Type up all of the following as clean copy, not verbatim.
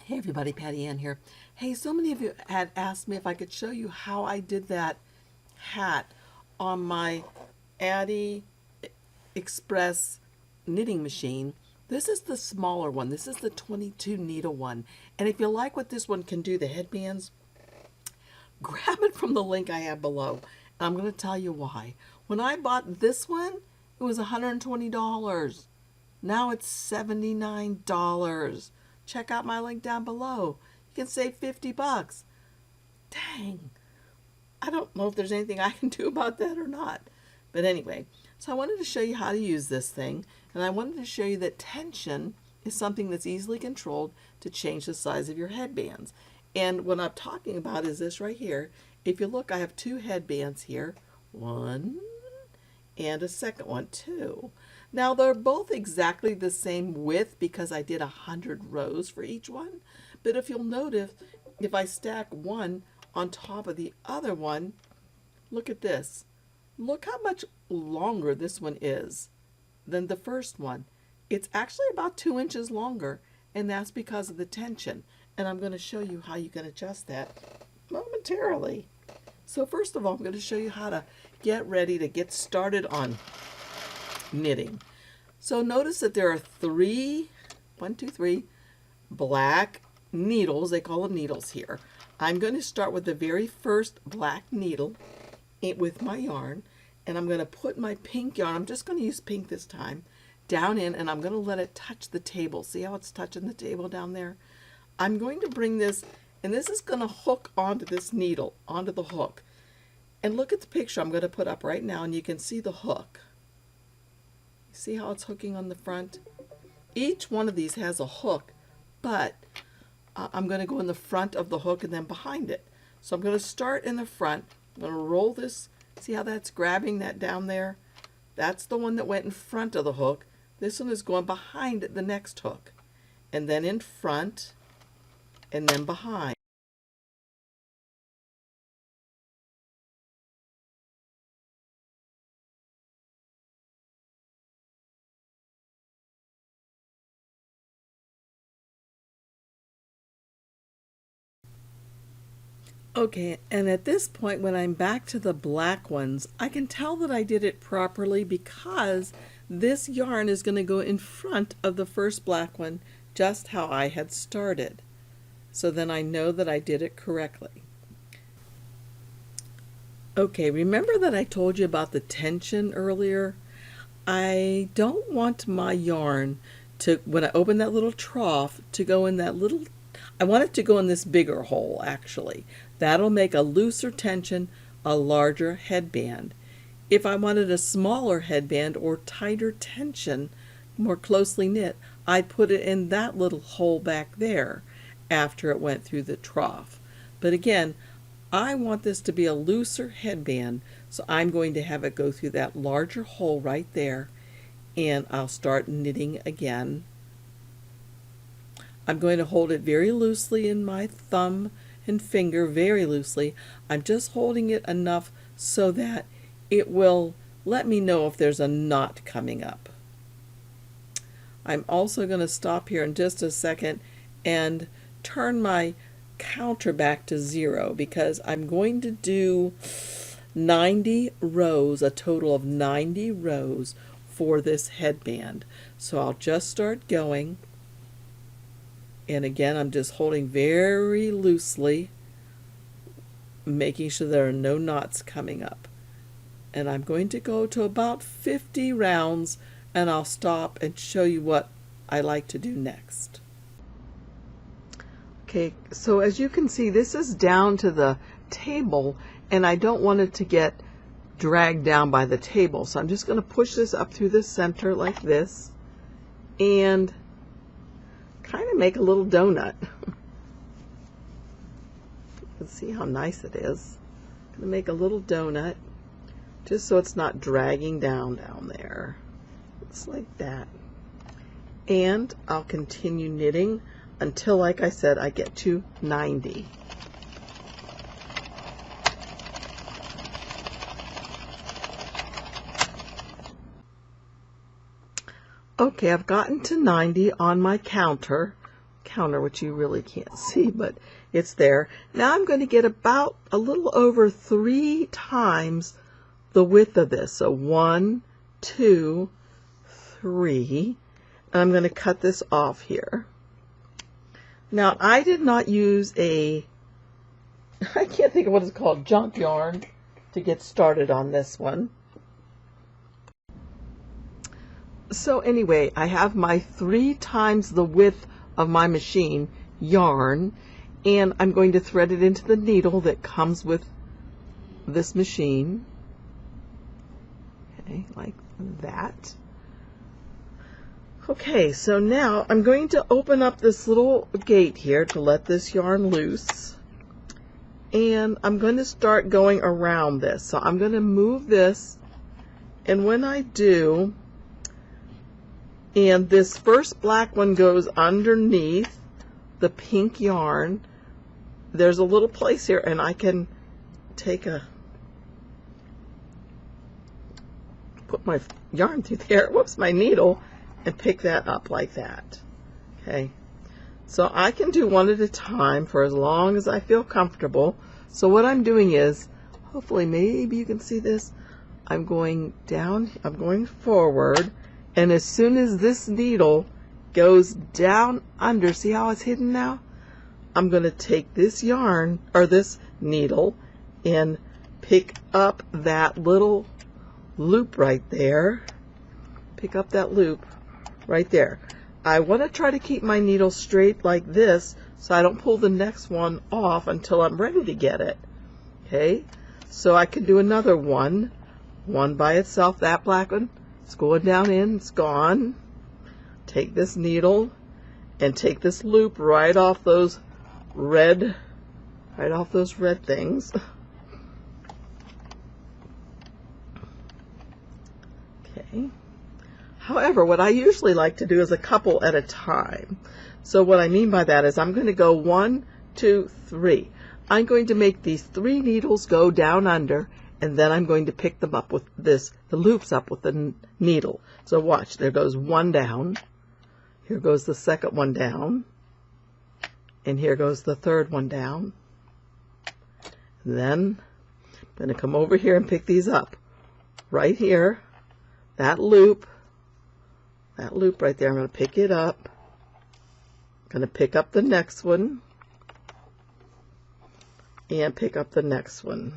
Hey everybody, Patty Ann here. Hey, so many of you had asked me if I could show you how I did that hat on my AliExpress knitting machine. This is the smaller one. This is the 22 needle one. And if you like what this one can do, the headbands, grab it from the link I have below. And I'm going to tell you why. When I bought this one, it was $120. Now it's $79. Check out my link down below. You can save 50 bucks. Dang. I don't know if there's anything I can do about that or not. But anyway, so I wanted to show you how to use this thing. And I wanted to show you that tension is something that's easily controlled to change the size of your headbands. And what I'm talking about is this right here. If you look, I have two headbands here. One and a second one too. Now they're both exactly the same width because I did 100 rows for each one. But if you'll notice, if I stack one on top of the other one, look at this. Look how much longer this one is than the first one. It's actually about 2 inches longer, and that's because of the tension. And I'm going to show you how you can adjust that momentarily. So first of all, I'm going to show you how to get ready to get started on knitting. So notice that there are three black needles. They call them needles here. I'm going to start with the very first black needle with my yarn, and I'm going to put my pink yarn, I'm just going to use pink this time, down in, and I'm going to let it touch the table. See how it's touching the table down there? I'm going to bring this, and this is going to hook onto this needle, onto the hook. And look at the picture I'm going to put up right now, and you can see the hook. See how it's hooking on the front? Each one of these has a hook, but I'm going to go in the front of the hook and then behind it. So I'm going to start in the front. I'm going to roll this. See how that's grabbing that down there? That's the one that went in front of the hook. This one is going behind the next hook. And then in front, and then behind. Okay, and at this point when I'm back to the black ones, I can tell that I did it properly because this yarn is going to go in front of the first black one, just how I had started. So then I know that I did it correctly. Okay, remember that I told you about the tension earlier? I don't want my yarn to, when I open that little trough, to go in that little, I want it to go in this bigger hole actually. That'll make a looser tension, a larger headband. If I wanted a smaller headband or tighter tension, more closely knit, I'd put it in that little hole back there after it went through the trough. But again, I want this to be a looser headband, so I'm going to have it go through that larger hole right there, and I'll start knitting again. I'm going to hold it very loosely in my thumb and finger, very loosely. I'm just holding it enough so that it will let me know if there's a knot coming up. I'm also going to stop here in just a second and turn my counter back to 0 because I'm going to do 90 rows, a total of 90 rows for this headband. So I'll just start going. And again, I'm just holding very loosely, making sure there are no knots coming up. And I'm going to go to about 50 rounds, and I'll stop and show you what I like to do next. Okay, so as you can see, this is down to the table, and I don't want it to get dragged down by the table. So I'm just going to push this up through the center like this, and kind of make a little donut. Let's see how nice it is. I'm going to make a little donut just so it's not dragging down there. It's like that. And I'll continue knitting until, like I said, I get to 90. Okay, I've gotten to 90 on my counter. counter, which you really can't see, but it's there. Now I'm going to get about a little over 3 times the width of this. So 1, 2, 3. And I'm going to cut this off here. Now I did not use I can't think of what it's called, junk yarn to get started on this one. So anyway, I have my 3 times the width of my machine yarn, and I'm going to thread it into the needle that comes with this machine. Okay, like that. Okay, so now I'm going to open up this little gate here to let this yarn loose, and I'm going to start going around this. So I'm going to move this, and when I do, and this first black one goes underneath the pink yarn, there's a little place here, and I can put my yarn through there, whoops, my needle, and pick that up like that. Okay, so I can do one at a time for as long as I feel comfortable. So what I'm doing is, hopefully maybe you can see this, I'm going down, I'm going forward, and as soon as this needle goes down under, see how it's hidden now? I'm going to take this yarn, or this needle, and pick up that little loop right there. Pick up that loop right there. I want to try to keep my needle straight like this so I don't pull the next one off until I'm ready to get it. Okay, so I can do another one by itself. That black one, it's going down in, it's gone. Take this needle and take this loop right off those red things. Okay. However, what I usually like to do is a couple at a time. So what I mean by that is I'm going to go 1, 2, 3. I'm going to make these 3 needles go down under, and then I'm going to pick them up with the loops up with the needle. So watch, there goes one down, here goes the second one down, and here goes the third one down. And then I'm going to come over here and pick these up. Right here, that loop right there, I'm going to pick it up. I'm going to pick up the next one, and pick up the next one.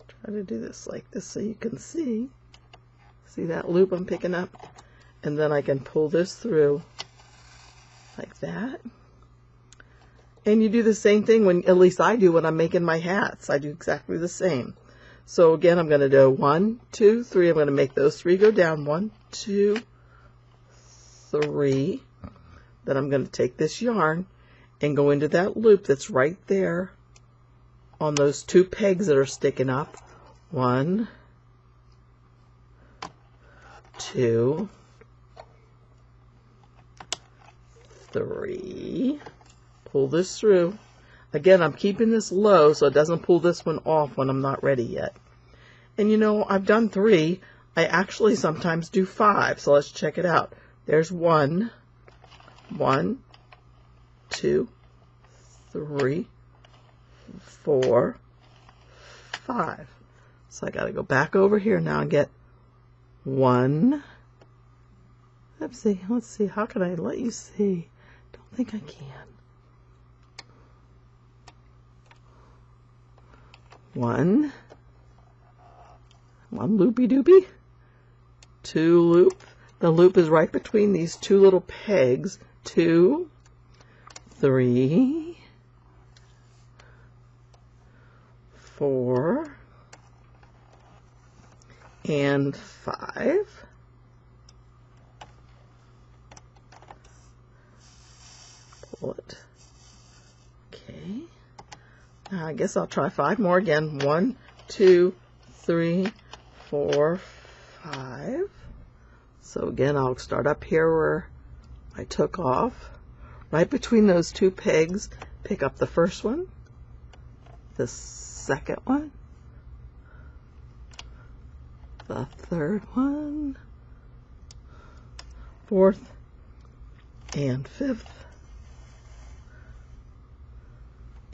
Try to do this like this so you can see. See that loop I'm picking up? And then I can pull this through like that. And you do the same thing when, at least I do when I'm making my hats. I do exactly the same. So again, I'm going to do 1, 2, 3. I'm going to make those 3 go down. 1, 2, 3. Then I'm going to take this yarn and go into that loop that's right there on those 2 pegs that are sticking up. 1, 2, 3. Pull this through. Again, I'm keeping this low so it doesn't pull this one off when I'm not ready yet. And you know, I've done 3. I actually sometimes do 5. So let's check it out. There's 1, 1, 2, 3, 4, 5. So I got to go back over here now and get 1. Let's see. How can I let you see? Don't think I can. 1 loopy doopy, 2 loop. The loop is right between these 2 little pegs. 2, 3, 4, and 5. Pull it. Okay. Now I guess I'll try 5 more again. 1, 2, 3, 4, 5. So again, I'll start up here where I took off. Right between those 2 pegs, pick up the first one, the second one, the third one, 4th, and 5th.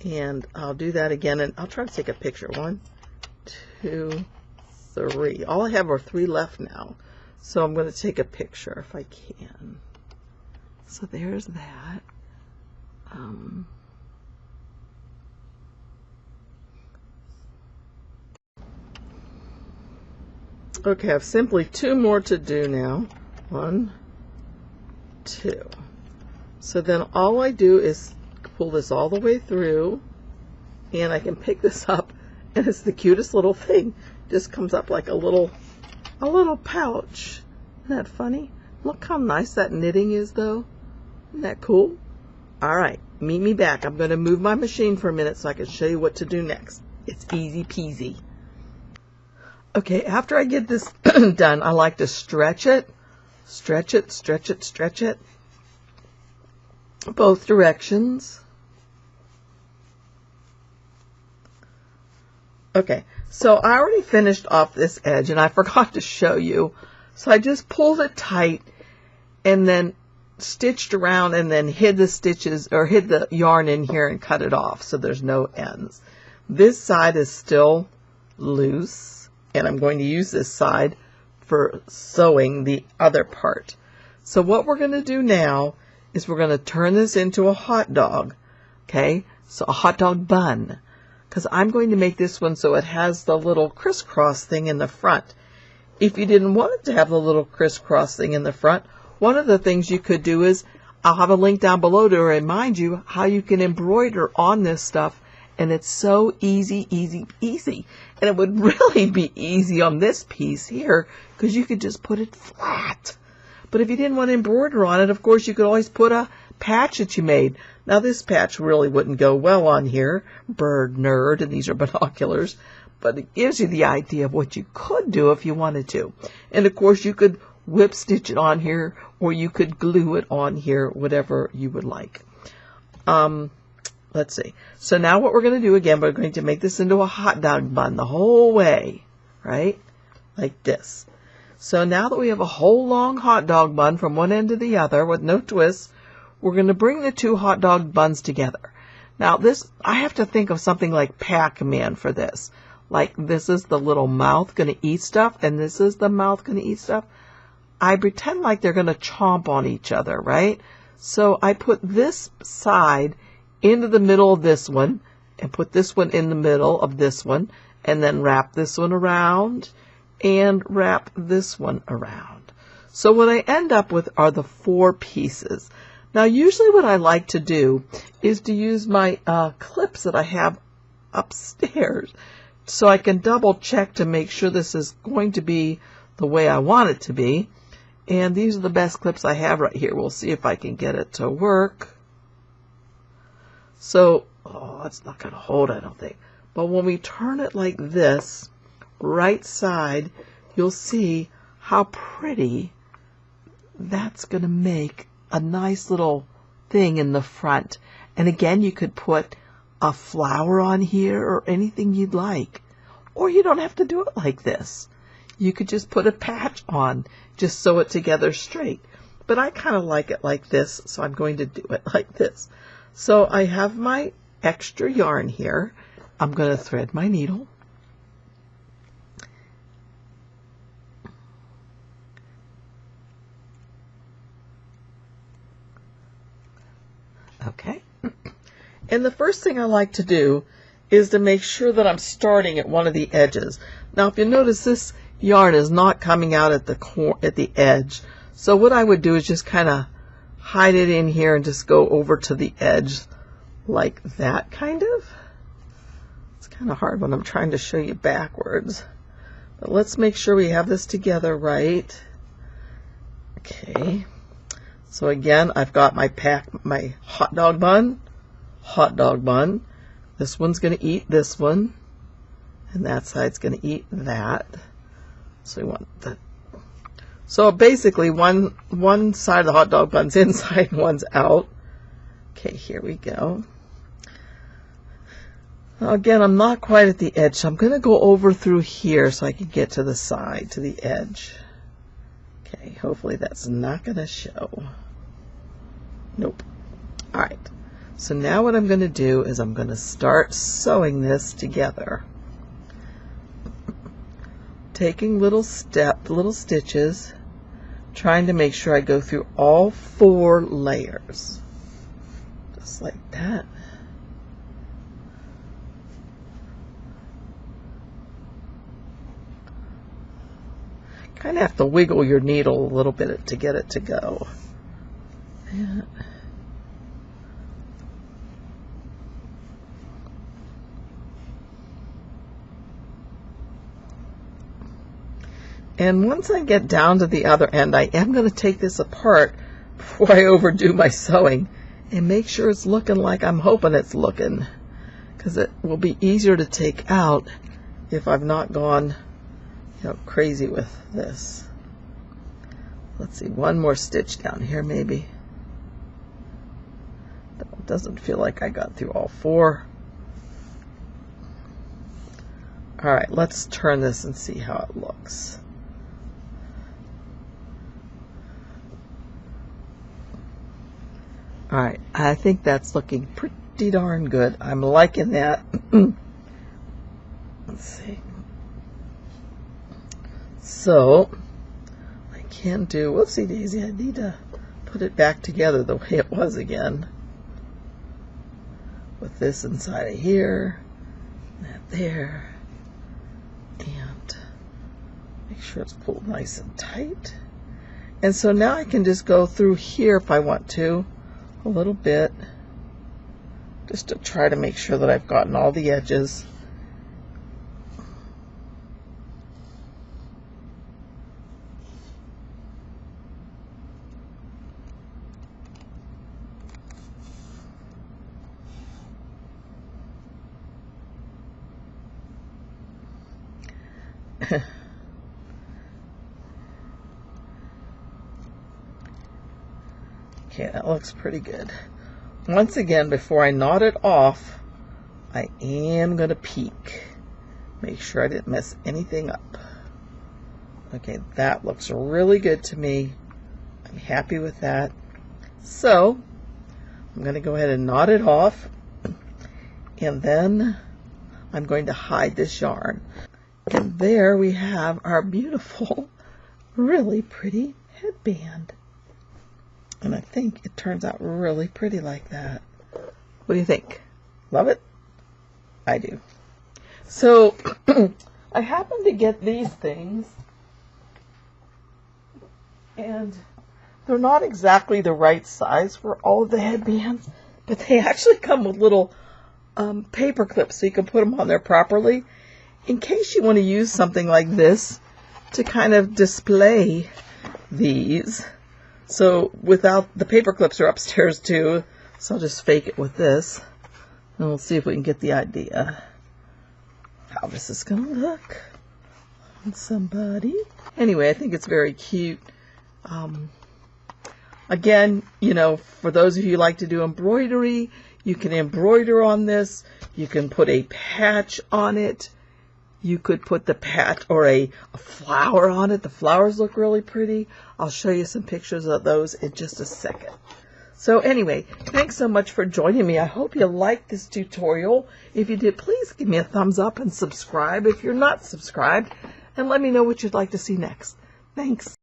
And I'll do that again, and I'll try to take a picture. 1, 2, 3. All I have are 3 left now. So I'm going to take a picture if I can. So there's that. Okay, I have simply 2 more to do now. 1, 2. So then all I do is pull this all the way through, and I can pick this up, and it's the cutest little thing. Just comes up like a little pouch. Isn't that funny? Look how nice that knitting is, though. Isn't that cool? All right, meet me back. I'm going to move my machine for a minute so I can show you what to do next. It's easy peasy. Okay, after I get this done, I like to stretch it, stretch it, stretch it, stretch it. Both directions. Okay, so I already finished off this edge, and I forgot to show you. So I just pulled it tight and then stitched around and then hid the stitches, or hid the yarn in here and cut it off so there's no ends. This side is still loose, and I'm going to use this side for sewing the other part. So what we're going to do now is we're going to turn this into a hot dog. Okay, so a hot dog bun, because I'm going to make this one so it has the little crisscross thing in the front. If you didn't want it to have the little crisscross thing in the front, one of the things you could do is, I'll have a link down below to remind you how you can embroider on this stuff, and it's so easy, easy, easy. And it would really be easy on this piece here, because you could just put it flat. But if you didn't want to embroider on it, of course, you could always put a patch that you made. Now, this patch really wouldn't go well on here, bird nerd, and these are binoculars. But it gives you the idea of what you could do if you wanted to. And, of course, you could whip stitch it on here, or you could glue it on here, whatever you would like. Let's see. So now what we're going to do again, we're going to make this into a hot dog bun the whole way, right? Like this. So now that we have a whole long hot dog bun from one end to the other with no twists, we're going to bring the 2 hot dog buns together. Now this, I have to think of something like Pac-Man for this. Like this is the little mouth going to eat stuff, and this is the mouth going to eat stuff. I pretend like they're going to chomp on each other, right? So I put this side into the middle of this one, and put this one in the middle of this one, and then wrap this one around, and wrap this one around. So what I end up with are the 4 pieces. Now usually what I like to do is to use my clips that I have upstairs, so I can double check to make sure this is going to be the way I want it to be. And these are the best clips I have right here. We'll see if I can get it to work. So, oh, it's not going to hold, I don't think. But when we turn it like this, right side, you'll see how pretty that's going to make a nice little thing in the front. And again, you could put a flower on here or anything you'd like. Or you don't have to do it like this. You could just put a patch on, just sew it together straight. But I kind of like it like this, so I'm going to do it like this. So I have my extra yarn here. I'm going to thread my needle. Okay. And the first thing I like to do is to make sure that I'm starting at one of the edges. Now, if you notice, this yarn is not coming out at the edge. So what I would do is just kind of hide it in here and just go over to the edge like that, kind of. It's kind of hard when I'm trying to show you backwards. But let's make sure we have this together right. Okay. So again, I've got my hot dog bun. This one's going to eat this one, and that side's going to eat that. So we want that. So basically, one side of the hot dog bun's inside, one's out. Okay, here we go. Now again, I'm not quite at the edge, so I'm going to go over through here so I can get to the side, to the edge. Okay, hopefully that's not going to show. Nope. All right. So now what I'm going to do is I'm going to start sewing this together. Taking little stitches, trying to make sure I go through all 4 layers. Just like that. Kind of have to wiggle your needle a little bit to get it to go. Yeah. And once I get down to the other end, I am going to take this apart before I overdo my sewing and make sure it's looking like I'm hoping it's looking, because it will be easier to take out if I've not gone, crazy with this. Let's see, one more stitch down here maybe. That doesn't feel like I got through all 4. All right, let's turn this and see how it looks. All right, I think that's looking pretty darn good. I'm liking that. Let's see. So, I can do, whoopsie daisy, I need to put it back together the way it was again. With this inside of here, that there, and make sure it's pulled nice and tight. And so now I can just go through here if I want to, a little bit, just to try to make sure that I've gotten all the edges. Okay, that looks pretty good. Once again, before I knot it off, I am going to peek. Make sure I didn't mess anything up. Okay, that looks really good to me. I'm happy with that. So, I'm going to go ahead and knot it off. And then I'm going to hide this yarn. And there we have our beautiful, really pretty headband. And I think it turns out really pretty like that. What do you think? Love it? I do. So, I happened to get these things, and they're not exactly the right size for all of the headbands, but they actually come with little paper clips so you can put them on there properly in case you want to use something like this to kind of display these. So without, the paper clips are upstairs too, so I'll just fake it with this, and we'll see if we can get the idea how this is going to look on somebody. Anyway, I think it's very cute. Again, for those of you who like to do embroidery, you can embroider on this. You can put a patch on it. You could put the patch or a flower on it. The flowers look really pretty. I'll show you some pictures of those in just a second. So anyway, thanks so much for joining me. I hope you liked this tutorial. If you did, please give me a thumbs up and subscribe if you're not subscribed. And let me know what you'd like to see next. Thanks.